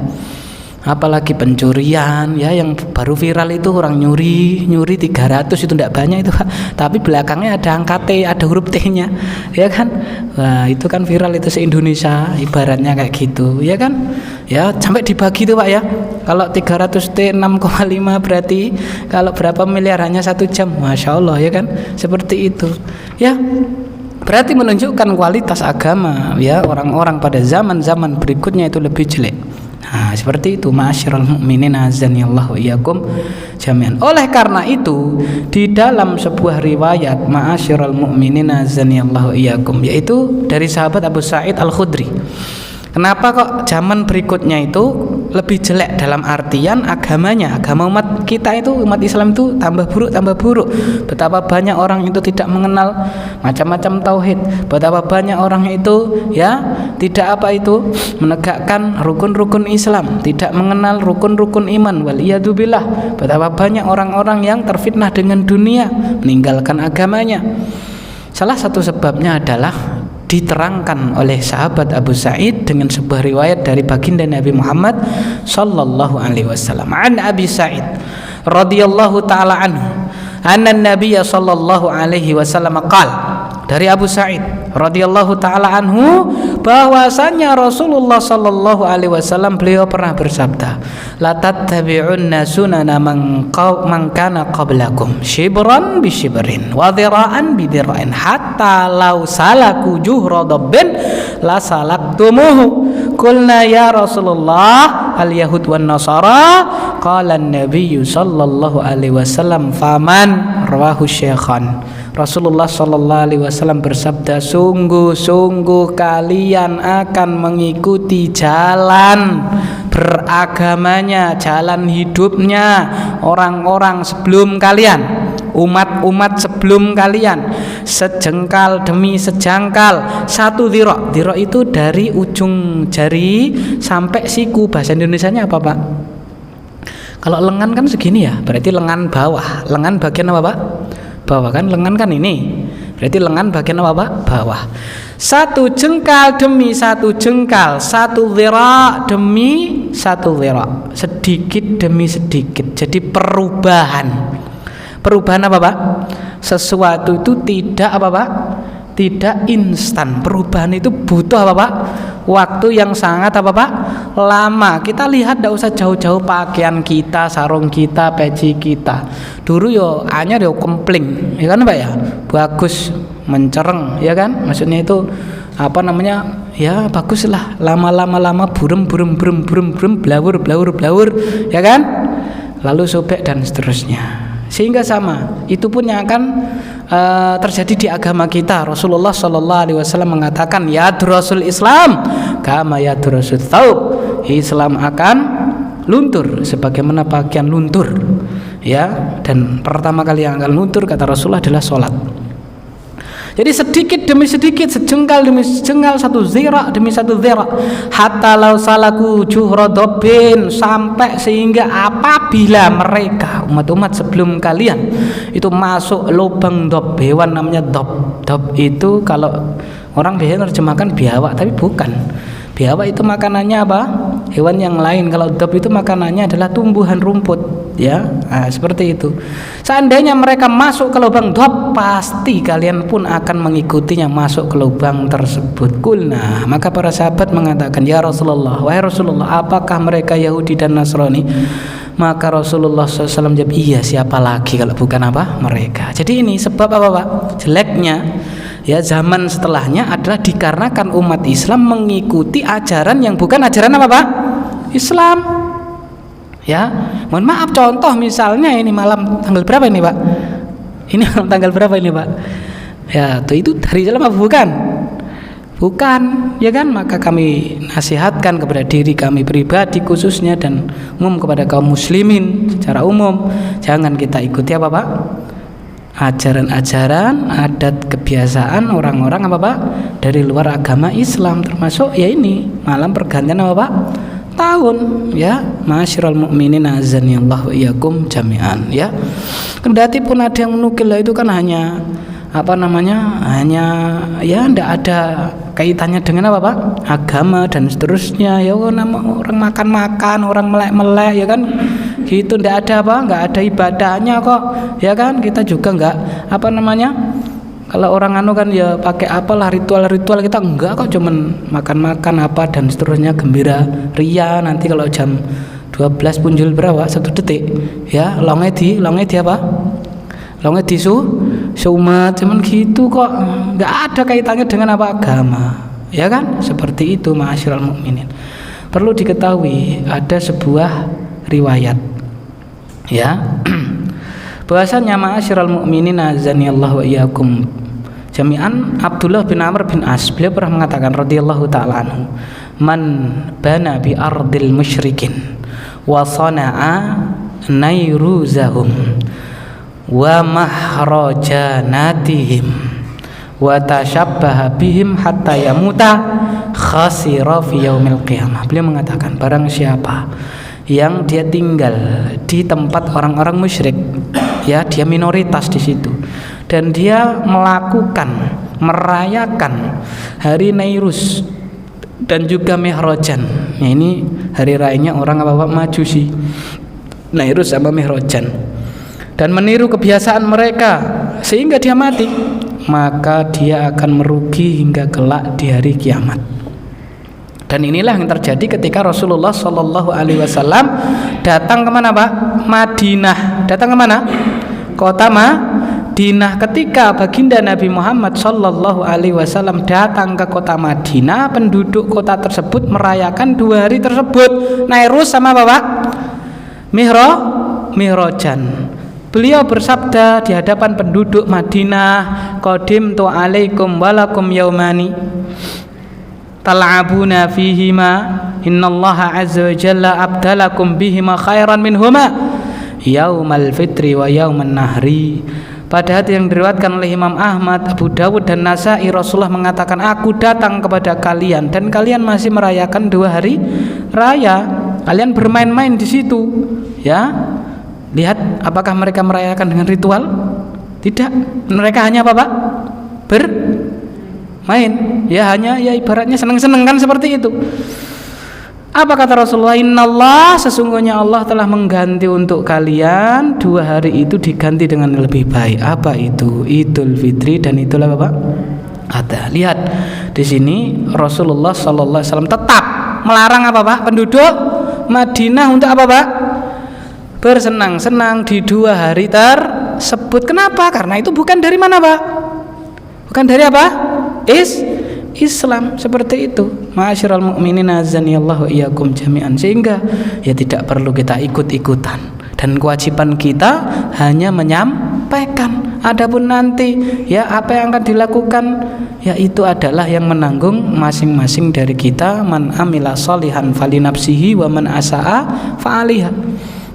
Apalagi pencurian ya, yang baru viral itu orang nyuri 300 itu tidak banyak itu Pak, tapi belakangnya ada angka T, ada huruf T-nya ya kan. Wah, itu kan viral itu se-Indonesia ibaratnya kayak gitu ya kan. Ya, sampai dibagi itu Pak ya. Kalau 300 T 6,5 berarti kalau berapa miliar hanya 1 jam. Masya Allah ya kan. Seperti itu ya. Berarti menunjukkan kualitas agama ya, orang-orang pada zaman-zaman berikutnya itu lebih jelek. Nah, seperti itu ma'asyiral mu'minin azanillahu wa iyyakum jami'an. Oleh karena itu, di dalam sebuah riwayat ma'asyiral mu'minin azanillahu wa iyyakum, yaitu dari sahabat Abu Sa'id Al-Khudri. Kenapa kok zaman berikutnya itu lebih jelek dalam artian agamanya? Agama umat kita itu, umat Islam itu tambah buruk. Betapa banyak orang itu tidak mengenal macam-macam tauhid. Betapa banyak orang itu ya tidak menegakkan rukun-rukun Islam, tidak mengenal rukun-rukun iman. Waliyadzubillah. Betapa banyak orang-orang yang terfitnah dengan dunia, meninggalkan agamanya. Salah satu sebabnya adalah diterangkan oleh sahabat Abu Sa'id dengan sebuah riwayat dari baginda Nabi Muhammad sallallahu alaihi wasallam. An Abi Sa'id radhiyallahu taala anhu anna Nabiy sallallahu alaihi wasallam qala, dari Abu Sa'id radhiyallahu taala anhu bahwasanya Rasulullah sallallahu alaihi wasallam beliau pernah bersabda, la tattabi'unna sunana man kana qablakum shibran bi shibrin wa dhira'an bi dhira'in hatta law salaku juhra dabbin la salaktumuhu. Qulna ya Rasulullah al yahud wan nasara, qala an-nabiy sallallahu alaihi wasallam faman, rawahu syaikhan. Rasulullah sallallahu alaihi wasallam bersabda, sungguh-sungguh kalian akan mengikuti jalan beragamanya, jalan hidupnya orang-orang sebelum kalian, umat-umat sebelum kalian, sejengkal demi sejengkal, satu dhira'. Dhira' itu dari ujung jari sampai siku. Bahasa Indonesianya apa Pak? Kalau lengan kan segini ya, berarti lengan bawah. Lengan bagian apa Pak? Bawah kan, lengan kan ini, berarti lengan bagian apa Pak? Bawah. Satu jengkal demi satu jengkal, satu dhira' demi satu dhira', sedikit demi sedikit. Jadi perubahan apa Pak? Sesuatu itu tidak apa Pak? Tidak instan. Perubahan itu butuh apa Pak? Waktu yang sangat apa Pak? Lama. Kita lihat, tidak usah jauh-jauh pakaian kita, sarung kita, peci kita. Dulu yo anyar yo kempling, ya kan Pak ya? Bagus, mencereng, ya kan? Maksudnya itu apa namanya? Ya baguslah. Lama-lama burem, blawur, ya kan? Lalu sobek dan seterusnya. Sehingga sama, itu pun yang akan terjadi di agama kita. Rasulullah sallallahu alaihi wasallam mengatakan, yadrasul Islam kama yadrasul thawb. Islam akan luntur sebagaimana pakaian luntur. Ya, dan pertama kali yang akan luntur kata Rasulullah adalah salat. Jadi sedikit demi sedikit, sejengkal demi sejengkal, satu zira' demi satu zira', hatta law salaku juhra dabbin, sampai sehingga apabila mereka umat-umat sebelum kalian itu masuk lubang dob, hewan namanya dob. Dob itu kalau orang biasanya terjemahkan biawak, tapi bukan. Biawak itu makanannya apa? Hewan yang lain. Kalau dob itu makanannya adalah tumbuhan rumput. ya. Nah, seperti itu. Seandainya mereka masuk ke lubang dhab, pasti kalian pun akan mengikutinya masuk ke lubang tersebut. Kulna, maka para sahabat mengatakan, ya Rasulullah, wahai Rasulullah, apakah mereka Yahudi dan Nasrani? Maka Rasulullah SAW jawab, iya, siapa lagi kalau bukan apa? Mereka. Jadi ini sebab apa, Pak? Jeleknya ya zaman setelahnya adalah dikarenakan umat Islam mengikuti ajaran yang bukan ajaran apa, Pak? Islam. Ya, mohon maaf, contoh misalnya ini malam tanggal berapa ini, Pak? Ini malam tanggal berapa ini, Pak? Ya, itu hari Islam apa bukan? Bukan, ya kan? Maka kami nasihatkan kepada diri kami pribadi khususnya dan umum kepada kaum muslimin secara umum, jangan kita ikuti apa, Pak? Ajaran-ajaran, adat, kebiasaan orang-orang apa, Pak? Dari luar agama Islam, termasuk ya ini malam pergantian apa, Pak? Tahun, ya. Ma'asyiral mu'minin azani Allah wa iyyakum jami'an, ya. Kendati pun ada yang menukil itu kan hanya hanya ya ndak ada kaitannya dengan apa, Pak? Agama dan seterusnya, ya nama orang makan-makan, orang melek-melek, ya kan? Gitu, ndak ada nggak ada ibadahnya kok, ya kan? Kita juga nggak kalau orang kan ya pakai apalah ritual-ritual, kita enggak kok, cuman makan-makan apa dan seterusnya, gembira ria. Nanti kalau jam 12 punjul berapa 1 detik ya longe di apa? Longe di sumat, cuman gitu kok, nggak ada kaitannya dengan apa agama, ya kan? Seperti itu, ma'asyiral mukminin. Perlu diketahui ada sebuah riwayat, ya, bahwasanya ma'asyiral mukminin azani Allah wa iyyakum jami'an, Abdullah bin Amr bin As, beliau pernah mengatakan radhiyallahu taala anhu, man bana bi ardil musyrikin wa sana'a nairuzahum wa mahrajanatihim wa tashabbaha bihim hatta yamuta khasira fi yaumil qiyamah. Beliau mengatakan, barang siapa yang dia tinggal di tempat orang-orang musyrik, ya, dia minoritas di situ, dan dia merayakan hari Nairuz dan juga Mihrajan. Nah, ini hari rayanya orang apa, Pak? Majusi, Nairuz sama Mihrajan, dan meniru kebiasaan mereka sehingga dia mati, maka dia akan merugi hingga kelak di hari kiamat. Dan inilah yang terjadi ketika Rasulullah Shallallahu Alaihi Wasallam datang kemana, Pak? Madinah. Datang kemana? Kota Madinah. Ketika baginda Nabi Muhammad Shallallahu Alaihi Wasallam datang ke kota Madinah, penduduk kota tersebut merayakan 2 hari tersebut, Nairuz sama apa, Pak? Mihrajan. Beliau bersabda di hadapan penduduk Madinah, qadimtu alaikum walakum yaumani tal'abuna fihima innallaha azza wa jalla abdalakum bihima khairan minhuma yaumal fitri wa yauman nahri. Pada hadis yang diriwayatkan oleh Imam Ahmad, Abu Dawud dan Nasai, Rasulullah mengatakan, aku datang kepada kalian dan kalian masih merayakan 2 hari raya, kalian bermain-main di situ, ya. Lihat, apakah mereka merayakan dengan ritual? Tidak. Mereka hanya apa, Pak? Bermain. Ya, hanya ya ibaratnya senang-senang kan, seperti itu. Apa kata Rasulullah? Innallah, sesungguhnya Allah telah mengganti untuk kalian 2 hari itu diganti dengan lebih baik. Apa itu? Idul Fitri dan itulah apa, Pak? Ada. Lihat di sini Rasulullah sallallahu alaihi wasallam tetap melarang apa, Pak? Penduduk Madinah untuk apa, Pak? Bersenang-senang di 2 hari tersebut. Kenapa? Karena itu bukan dari mana, Pak? Bukan dari apa? Islam. Seperti itu. Ma'asyiral mu'minin azani Allah wa iyyakum jami'an. Sehingga ya tidak perlu kita ikut-ikutan, dan kewajiban kita hanya menyampaikan. Adapun nanti ya apa yang akan dilakukan, ya itu adalah yang menanggung masing-masing dari kita. Man amila sholihan falinafsihi wa man asaa fa'aliha.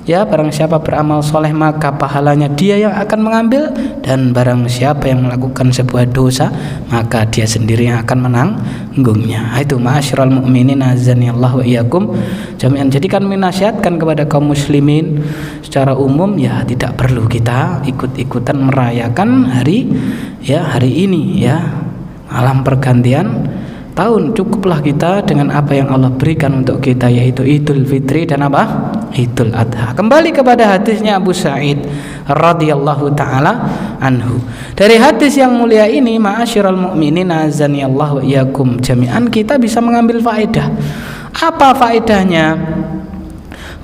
Ya, barang siapa beramal soleh maka pahalanya dia yang akan mengambil, dan barang siapa yang melakukan sebuah dosa maka dia sendiri yang akan menanggungnya. Itu ma'asyiral mu'minin azani Allah wa iyyakum jami'an. Jadi kami nasihatkan kepada kaum muslimin secara umum, ya tidak perlu kita ikut-ikutan merayakan hari ini, ya, malam pergantian tahun. Cukuplah kita dengan apa yang Allah berikan untuk kita, yaitu Idul Fitri dan apa? Idul Adha. Kembali kepada hadisnya Abu Sa'id radhiyallahu taala anhu. Dari hadis yang mulia ini, ma'asyiral mu'minin azani Allah wa iyyakum jami'an, kita bisa mengambil faedah. Apa faedahnya?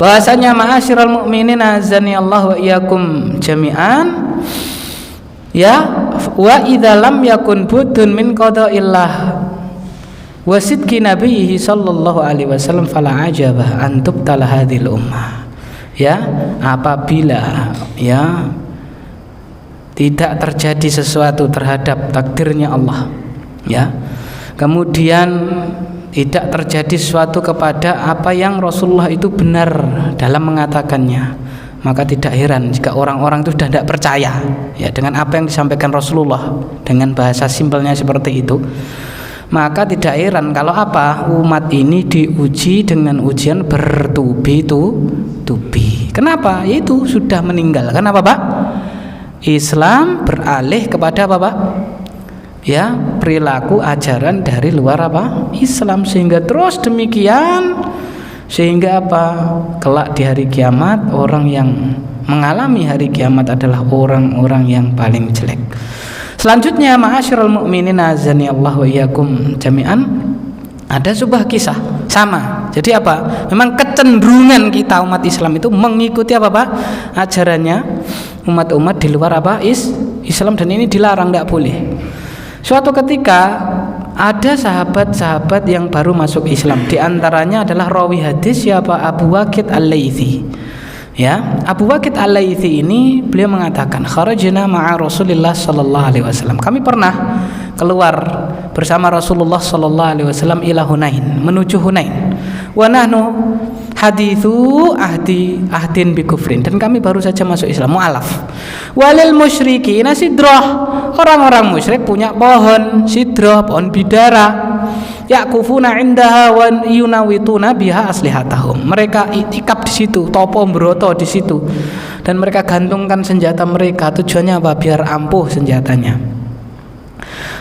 Bahasanya ma'asyiral mu'minin azani Allah wa iyyakum jami'an, ya, wa idza lam yakun budun min qada'illah wa sidqi nabiyhi sallallahu alaihi wasallam fala ajabah an tubtala hadhil ummah. Ya, apabila ya tidak terjadi sesuatu terhadap takdirnya Allah, ya, kemudian tidak terjadi sesuatu kepada apa yang Rasulullah itu benar dalam mengatakannya, maka tidak heran jika orang-orang itu sudah tidak percaya ya dengan apa yang disampaikan Rasulullah dengan bahasa simpelnya seperti itu. Maka tidak heran kalau apa, umat ini diuji dengan ujian bertubi-tubi. Kenapa? Yaitu sudah meninggal. Kenapa, Pak? Islam beralih kepada apa, Pak? Ya, perilaku ajaran dari luar apa? Islam, sehingga terus demikian, sehingga apa? Kelak di hari kiamat, orang yang mengalami hari kiamat adalah orang-orang yang paling jelek. Selanjutnya, ma'asyiral mu'minin azani Allah wa iyyakum jami'an, ada sebuah kisah sama. Jadi apa? Memang kecenderungan kita umat Islam itu mengikuti apa, Pak? Ajarannya umat-umat di luar apa? Islam, dan ini dilarang, tidak boleh. Suatu ketika ada sahabat-sahabat yang baru masuk Islam. Di antaranya adalah rawi hadis siapa? Abu Waqid Al-Laitsi. Ya, Abu Waqid Al-Laitsi ini beliau mengatakan, kharajna ma'a Rasulillah sallallahu alaihi wasallam. Kami pernah keluar bersama Rasulullah sallallahu alaihi wasallam ila Hunain, menuju Hunain. Wa nahnu hadithu ahdin bi kufrin, dan kami baru saja masuk Islam, mu'alaf. Walil musyrikin sidrah, orang-orang musyrik punya pohon sidrah, pohon bidara. Yakufuna indaha wa yunawituna biha aslihatahum. Mereka itikaf di situ, topo broto di situ, dan mereka gantungkan senjata mereka. Tujuannya apa? Biar ampuh senjatanya.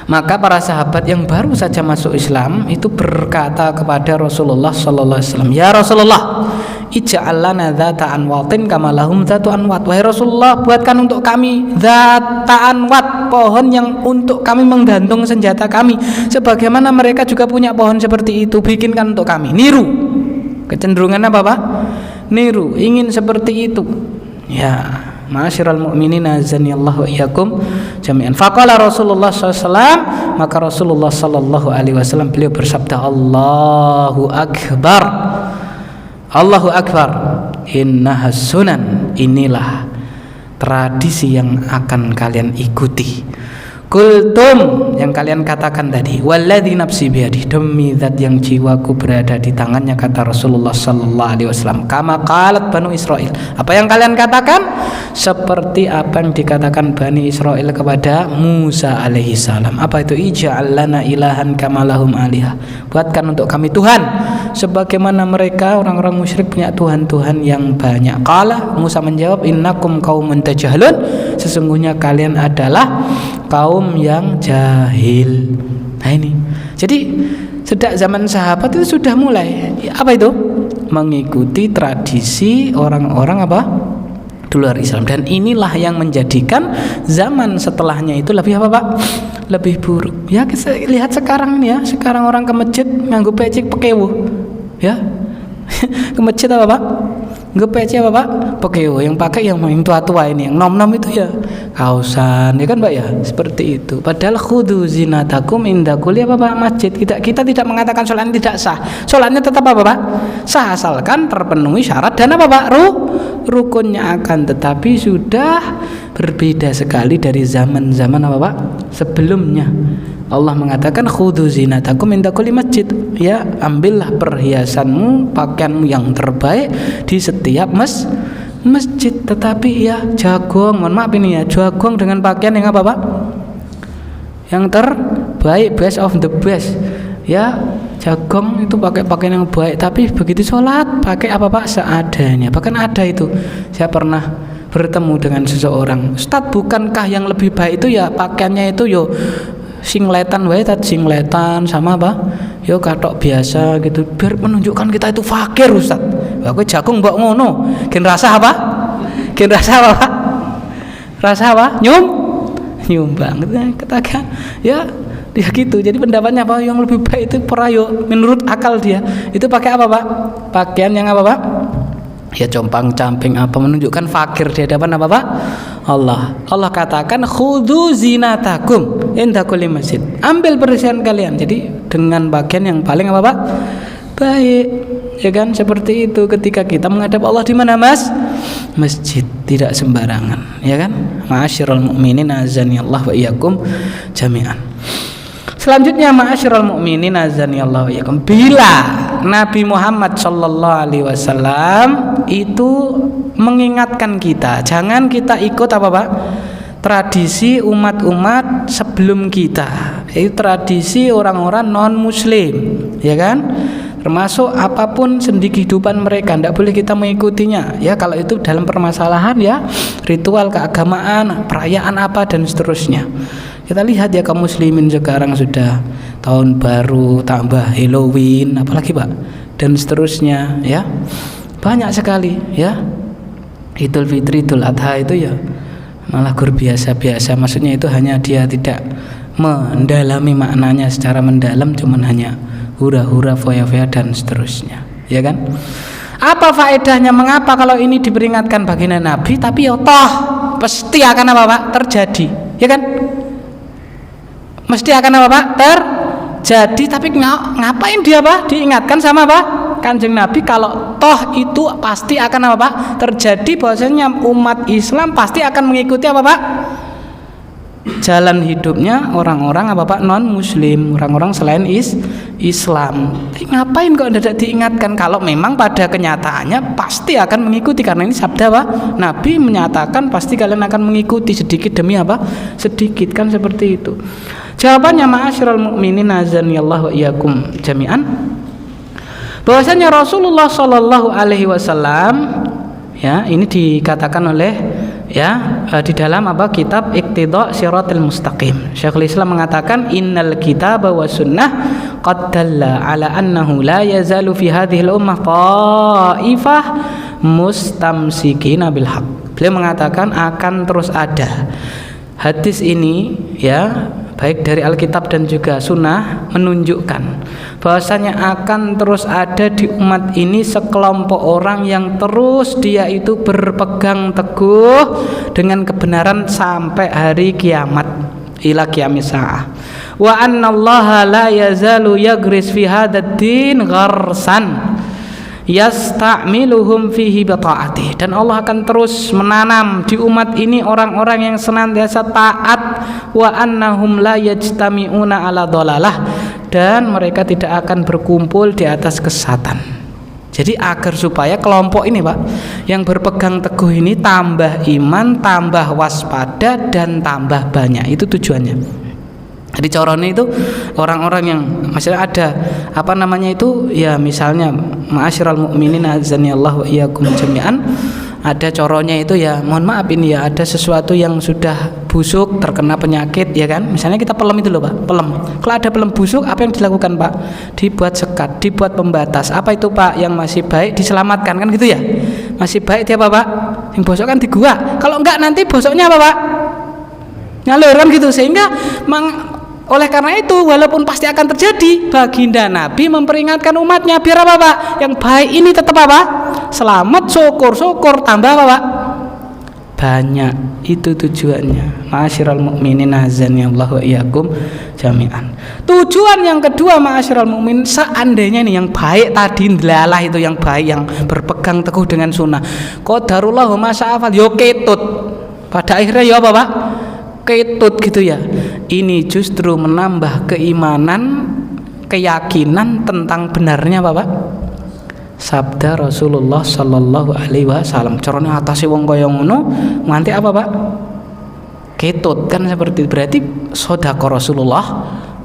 Maka para sahabat yang baru saja masuk Islam itu berkata kepada Rasulullah sallallahu alaihi wasallam, "Ya Rasulullah, ij'al lana dzata anwatin kama lahum dzatu anwat." Wahai Rasulullah, buatkan untuk kami dzata anwat, pohon yang untuk kami menggantung senjata kami, sebagaimana mereka juga punya pohon seperti itu. Bikinkan untuk kami. Niru. Kecenderungan apa, Pak? Niru, ingin seperti itu. Ya, ma'asyiral mu'minin azani Allah wa iyyakum jami'an. Faqala Rasulullah SAW, maka Rasulullah sallallahu alaihi wasallam beliau bersabda, Allahu akbar, Allahu akbar, innahas sunan, inilah tradisi yang akan kalian ikuti. Kultum, yang kalian katakan tadi, walladzi nafsi biyadihi, demi zat yang jiwaku berada di tangannya, kata Rasulullah sallallahu alaihi wasallam, kama qalat Banu Israil, apa yang kalian katakan seperti apa yang dikatakan Bani Israil kepada Musa alaihi salam. Apa itu? Ij'al lana ilahan kama lahum alihah, buatkan untuk kami Tuhan sebagaimana mereka orang-orang musyrik punya Tuhan-Tuhan yang banyak. Qala, Musa menjawab, innakum qaumun tajhalun, sesungguhnya kalian adalah kaum yang jahil. Nah ini, jadi sejak zaman sahabat itu sudah mulai apa itu? Mengikuti tradisi orang-orang apa? Di luar Islam. Dan inilah yang menjadikan zaman setelahnya itu lebih apa, Pak? Lebih buruk. Ya, kita lihat sekarang ini ya, sekarang orang ke masjid nganggo peci pekewo. Ya. Ke masjid apa, Pak? Nganggo peci apa, Pak? Pekewo. Yang pakai yang tua-tua ini, yang nom-nom itu ya kausan, ya kan, Pak ya? Seperti itu. Padahal khudzu zinatakum inda kulli apa, Pak? Masjid. Kita tidak mengatakan sholatnya tidak sah. Sholatnya tetap apa, Pak? Sah asalkan terpenuhi syarat dan apa, Pak? Rukunnya. Akan tetapi sudah berbeda sekali dari zaman-zaman apa, Pak? Sebelumnya. Allah mengatakan khudzu zinatakum inda kulli masjid, ya, ambillah perhiasanmu, pakaianmu yang terbaik di setiap masjid. Tetapi ya jagung, mohon maaf ini ya, jagung dengan pakaian yang apa, Pak? Yang terbaik, best of the best. Ya, jagung itu pakai pakaian yang baik, tapi begitu sholat pakai apa, Pak? Seadanya. Bahkan ada itu, saya pernah bertemu dengan seseorang, Ustadz, bukankah yang lebih baik itu ya pakaiannya itu yo singletan wae, singletan sama apa? Yo katok biasa gitu, biar menunjukkan kita itu fakir, Ustaz. Lah kowe jagung mbok ngono, gen rasa apa? Gen rasa apa, Pak? Rasa apa? Nyumbang. Katakan ya gitu. Jadi pendapatnya apa? Yang lebih baik itu perayo menurut akal dia. Itu pakai apa, Pak? Pakaian yang apa, Pak? Ya compang-camping apa, menunjukkan fakir di hadapan apa, Pak? Allah katakan khudzu zinatakum inda kulli masjid. Ambil perhiasan kalian. Jadi dengan bagian yang paling apa, Pak? Baik. Ya kan, seperti itu ketika kita menghadap Allah di mana, Mas? Masjid, tidak sembarangan, ya kan? Ma'asyiral mu'minin azanillah wa iyyakum jami'an. Selanjutnya ma'asyiral mu'minin azanillah wa iyyakum, bila Nabi Muhammad sallallahu alaihi wasallam itu mengingatkan kita, jangan kita ikut apa, Pak? Tradisi umat-umat sebelum kita, itu tradisi orang-orang non muslim, ya kan? Termasuk apapun sendi kehidupan mereka, tidak boleh kita mengikutinya. Ya kalau itu dalam permasalahan ya ritual keagamaan, perayaan apa dan seterusnya. Kita lihat ya kaum muslimin sekarang sudah tahun baru tambah Halloween, apalagi, Pak, dan seterusnya ya. Banyak sekali ya. Idul Fitri, Idul Adha itu ya malah gur biasa-biasa. Maksudnya itu hanya dia tidak mendalami maknanya secara mendalam, cuman hanya hura-hura, foya-foya dan seterusnya, ya kan? Apa faedahnya? Mengapa kalau ini diperingatkan baginda Nabi, tapi ya toh pasti akan apa, Pak? Terjadi, ya kan? Mesti akan apa, Pak? Terjadi, tapi ngapain dia, Pak? Diingatkan sama apa? Kanjeng Nabi kalau toh itu pasti akan apa, Pak? Terjadi, bahwasanya umat Islam pasti akan mengikuti apa, Pak? Jalan hidupnya orang-orang apa, Pak? Non muslim, orang-orang selain Islam. Ngapain kok tidak diingatkan kalau memang pada kenyataannya pasti akan mengikuti, karena ini sabda, Pak, Nabi menyatakan pasti kalian akan mengikuti sedikit demi apa? Sedikit, kan seperti itu. Jawabannya ma'asyiral mu'minin azanillahu wa iyyakum jami'an, bahwasanya Rasulullah sallallahu alaihi wasallam ya ini dikatakan oleh ya di dalam apa kitab Iqtida Shiratal Mustaqim. Syekhul Islam mengatakan innal kitaba wa sunnah qad dalla ala annahu la yazalu fi hadhihi al-ummah ta'ifah mustamsikina bil haqq. Beliau mengatakan akan terus ada hadis ini ya, baik dari Alkitab dan juga Sunnah, menunjukkan bahwasanya akan terus ada di umat ini sekelompok orang yang terus dia itu berpegang teguh dengan kebenaran sampai hari kiamat, ila qiyamis saah. Wa annallaha la yazalu yagris fi hadzal din gharsan yasta'miluhum fihi bita'atih, dan Allah akan terus menanam di umat ini orang-orang yang senantiasa taat. Wa annahum la yajtami'una ala dhalalah, dan mereka tidak akan berkumpul di atas kesesatan. Jadi agar supaya kelompok ini, Pak, yang berpegang teguh ini tambah iman, tambah waspada, dan tambah banyak, itu tujuannya. Jadi corone itu orang-orang yang masih ada apa namanya itu ya, misalnya ma'asyiral mu'minin azanillahu wa iyyakum jami'an, ada coronya itu ya, mohon maaf ini ya, ada sesuatu yang sudah busuk, terkena penyakit, ya kan? Misalnya kita pelem itu loh, Pak, pelem. Kalau ada pelem busuk, apa yang dilakukan, Pak? Dibuat sekat, dibuat pembatas. Apa itu, Pak? Yang masih baik diselamatkan, kan gitu ya? Masih baik dia apa, Pak? Yang bosok kan di gua. Kalau enggak nanti bosoknya apa, Pak? Nyalur kan gitu, sehingga oleh karena itu walaupun pasti akan terjadi, baginda Nabi memperingatkan umatnya biar apa, Pak? Yang baik ini tetap apa? Selamat, syukur tambah apa, Pak? Banyak. Itu tujuannya. Ma'asyiral mu'minin azanillahu wa iyyakum jami'an. Tujuan yang kedua ma'asyiral mu'minin, seandainya nih yang baik tadi ndelalah itu yang baik, yang berpegang teguh dengan sunnah, qadarullah wa masya'afal, yo ketut. Pada akhirnya yo apa, Pak? Ketut gitu ya. Ini justru menambah keimanan, keyakinan tentang benarnya apa, Pak? Sabda Rasulullah sallallahu alaihi wasallam. Carane atase wong kaya ngono nganti apa, Pak? Ketut, kan seperti berarti sedekah Rasulullah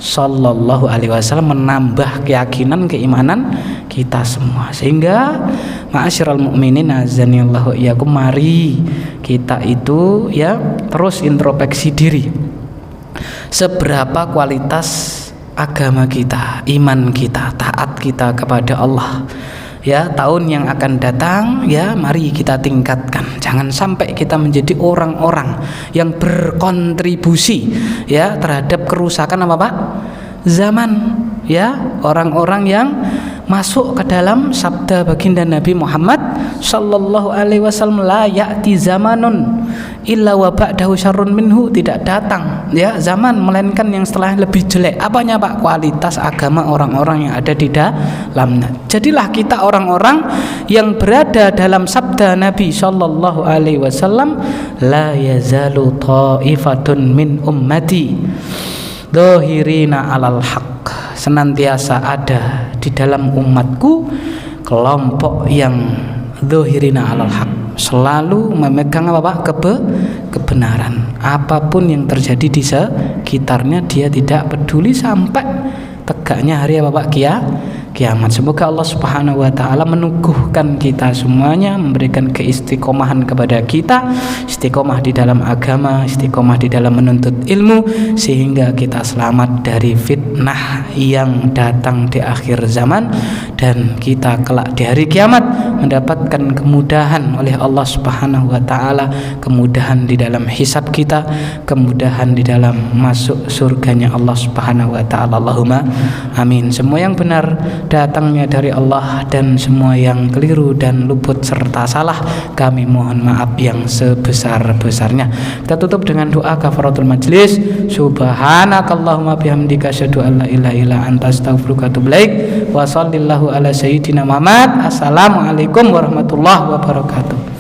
sallallahu alaihi wasallam menambah keyakinan, keimanan kita semua. Sehingga ma'asyiral mu'minin azanillahu iyyakum, mari kita itu ya terus introspeksi diri. Seberapa kualitas agama kita, iman kita, taat kita kepada Allah. ya tahun yang akan datang, ya mari kita tingkatkan. Jangan sampai kita menjadi orang-orang yang berkontribusi ya terhadap kerusakan apa Pak? Zaman, ya, orang-orang yang masuk ke dalam sabda baginda Nabi Muhammad sallallahu alaihi wasallam, la ya'ti zamanun illa wa ba'dahu syarrun minhu, tidak datang ya zaman melainkan yang setelahnya lebih jelek. Apanya Pak? Kualitas agama orang-orang yang ada di dalamnya. Jadilah kita orang-orang yang berada dalam sabda Nabi sallallahu alaihi wasallam, la yazalu ta'ifatun min ummati dhahirina alal haq, senantiasa ada di dalam umatku kelompok yang dhahirina alal haq, selalu memegang apa Pak? Kebenaran. Apapun yang terjadi di sekitarnya dia tidak peduli sampai tegaknya hari apa Pak? Kiamat. Semoga Allah Subhanahu wa taala menuguhkan kita semuanya, memberikan keistiqomahan kepada kita, istiqomah di dalam agama, istiqomah di dalam menuntut ilmu, sehingga kita selamat dari fitnah yang datang di akhir zaman, dan kita kelak di hari kiamat mendapatkan kemudahan oleh Allah Subhanahu wa taala, kemudahan di dalam hisab kita, kemudahan di dalam masuk surganya Allah Subhanahu wa taala. Allahumma amin. Semua yang benar datangnya dari Allah, dan semua yang keliru dan luput serta salah kami mohon maaf yang sebesar-besarnya. Kita tutup dengan doa kafaratul majlis. Subhanakallahumma bihamdika asyhadu an la ilaha illa anta astaghfiruka wa atubu ilaik. Wa sallallahu ala sayyidina Muhammad. Assalamualaikum warahmatullahi wabarakatuh.